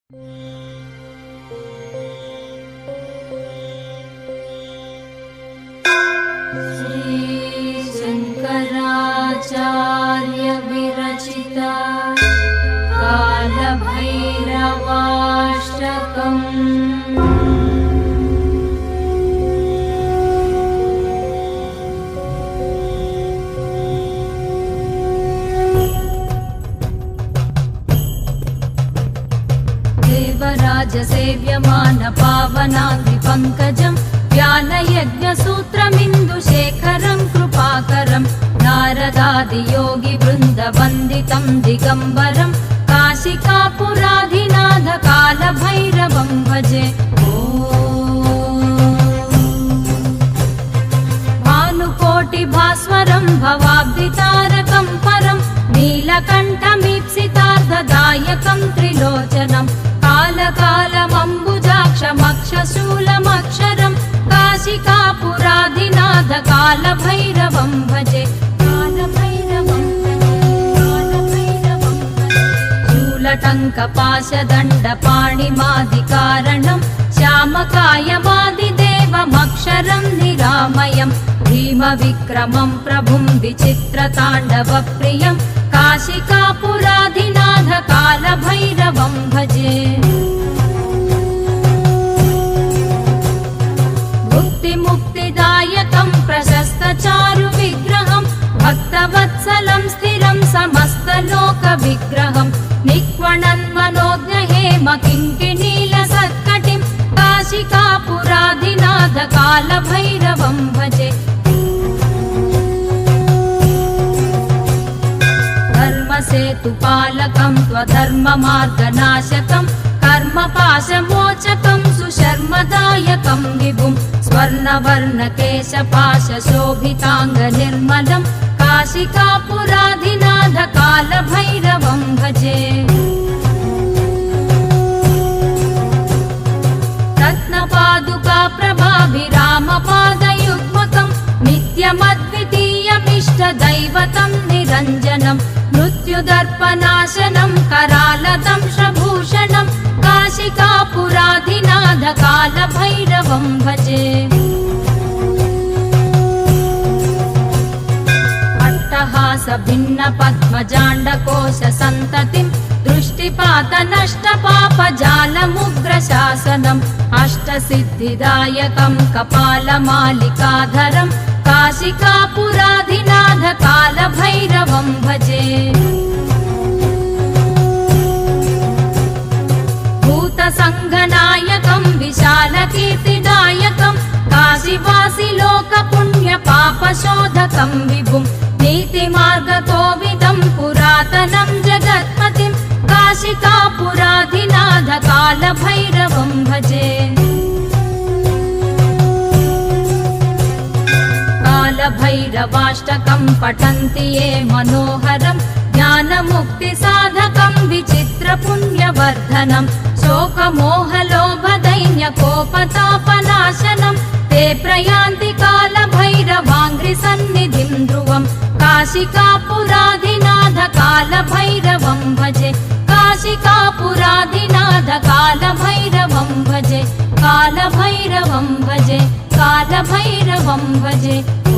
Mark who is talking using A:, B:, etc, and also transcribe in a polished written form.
A: श्रीशङ्कराचार्य विरचिता कालभैरवाष्टकम्। देवराजसेव्यमान पावनाङ्घ्रि पङ्कजम् ज्ञानयज्ञसूत्रमिन्दुशेखरं कृपाकरं नारदादियोगिवृन्दवन्दितं दिगम्बरं काशिकापुराधिनाथ कालभैरवं भजे। भानुकोटिभास्वरं भवाब्धितारकं परं नीलकण्ठमीप्सितार्धदायकं त्रिलोचनं कालकालमम्बुजाक्षमक्षशूलमक्षरं काशिकापुराधिनाथ कालभैरवं भजे। शूलटङ्कपाशदण्डपाणिमादिकारणं श्यामकायमादिदेवमक्षरं निरामयं भीमविक्रमं प्रभुं विचित्रताण्डवप्रियं काशिकापुराधिनाथ कालभैरवं भजे। मुक्तिदायकं प्रशस्तचारुविग्रहं भक्तवत्सलं स्थिरं समस्तलोकविग्रहं निक्वणन्मनोज्ञहेम किङ्किणीलसत्कटिं काशिकापुराधिनाथ कालभैरवं भजे। धर्मसेतुपालकं त्वधर्ममार्गनाशकं कर्मपाशमोचकं सुशर्मदायकं विभुं स्वर्णवर्णकेशपाशशोभिताङ्गनिर्मलं काशिकापुराधिनाथ कालभैरवं भजे। रत्नपादुकाप्रभाभिरामपादयुग्मकं नित्यमद्वितीयमिष्टदैवतं निरञ्जनं मृत्युदर्पनाशनं करालदं श्रभूषणं काशिकापुराधिनाथ कालभैरवं भजे। अट्टहासभिन्नपद्मजाण्डकोशसन्ततिं दृष्टिपातनष्टपापजालमुग्रशासनम् अष्टसिद्धिदायकं कपालमालिकाधरं काशिकापुराधिनाथ कालभैरवं भजे। भूतसङ्घनायकं विशालकीर्तिदायकं काशीवासिलोकपुण्यपापशोधकं विभुं नीतिमार्गकोविदं पुरातनं जगत्पतिं काशिकापुराधिनाथ कालभैरवं भजे। कालभैरवाष्टकं पठन्ति ये मनोहरं ज्ञानमुक्तिसाधकं विचित्रपुण्यवर्धनं शोकमोहलोभदैन्यकोपतापनाशनं ते प्रयान्ति कालभैरवाङ्घ्रिसन्निधिं ध्रुवं काशिकापुराधिनाथ कालभैरवं भजे। काशिकापुराधिनाथ कालभैरवं भजे। कालभैरवं भजे। कालभैरवं भजे। ओ